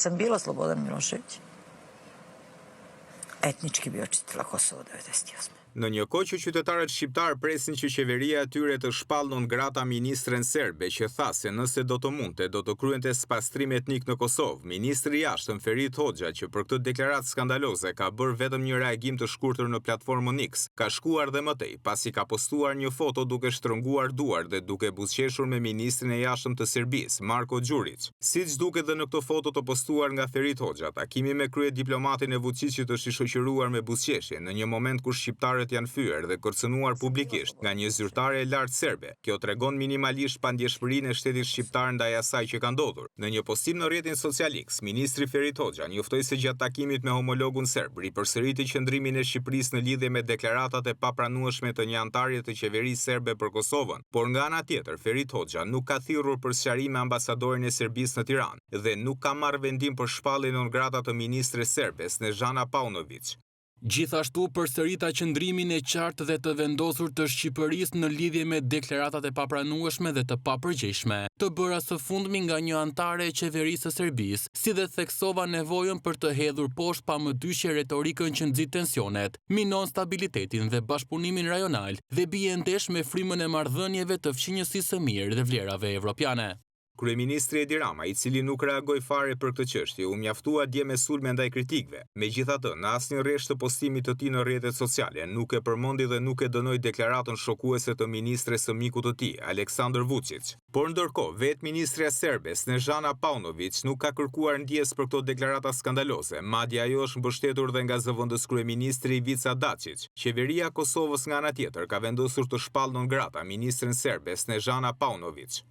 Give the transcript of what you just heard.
sam bila Slobodan Milošević, etnički biočistila Kosovo 98. Në një kohë që qytetarët shqiptar presin që qeveria e tyre të shpallë non grata ministren serbe që tha se nëse do të mundte do të kryente spastrim etnik në Kosovë, ministri i jashtëm Ferit Hoxha që për këtë deklaratë skandaloze ka bërë vetëm një reagim të shkurtër në platformën X, ka shkuar dhe mëtej pasi ka postuar një foto duke shtrënguar duar dhe duke buzëqeshur me ministrin e jashtëm të Serbisë, Marko Đurić. Siç duket dhe në këtë foto të postuar nga Ferit Hoxha, takimi me krye diplomatin e Vučićit është i shoqëruar me buzëqeshje në një moment kur shqiptarët janë fyer dhe kërcënuar publikisht nga një zyrtare e lartë serbe. Kjo tregon minimalisht pandjeshmërinë e shtetit shqiptar ndaj asaj që ka ndodhur. Në një postim në rrjetin social X, ministri Ferit Hoxha njoftoi se gjatë takimit me homologun serb ripërsëriti qëndrimin e Shqipërisë në lidhje me deklaratat e papranueshme të një antarje të qeverisë serbe për Kosovën, por nga ana tjetër Ferit Hoxha nuk ka thirrur për sqarim me ambasadorin e Serbisë në Tiranë dhe nuk ka marrë vendim për shpalljen non grata të ministres serbe Snežana Paunović. Gjithashtu përsërita qëndrimin e qartë dhe të vendosur të Shqipërisë në lidhje me deklaratat e papranueshme dhe të papërgjegjshme, të bëra së fundmi nga një antare e qeverisë së Serbisë, si dhe theksova nevojën për të hedhur poshtë pamë-dyshje retorikën që nxit tensionet, minon stabilitetin dhe bashkëpunimin rajonal dhe bie ndesh me frymën e marrëdhënieve të fqinjësisë së mirë dhe vlerave evropiane. Kryeministri Edi Rama, i cili nuk reagoi fare për këtë çështje, u mjaftua dje me sulme ndaj kritikëve. Megjithatë, në asnjë rresht të postimit të tij në rrjetet sociale, nuk e përmendi dhe nuk e dënoi deklaratën shokuese të ministres së mikut të tij, Aleksandar Vučić. Por ndërkohë, vetë ministrja serbe Snežana Paunović nuk ka kërkuar ndjes për këto deklarata skandaloze, madje ajo është mbështetur dhe nga zëvendës kryeministri Ivica Dačić. Qeveria e Kosovës nga ana tjetër ka vendosur të shpallë non grata ministren serbe Snežana Paunović.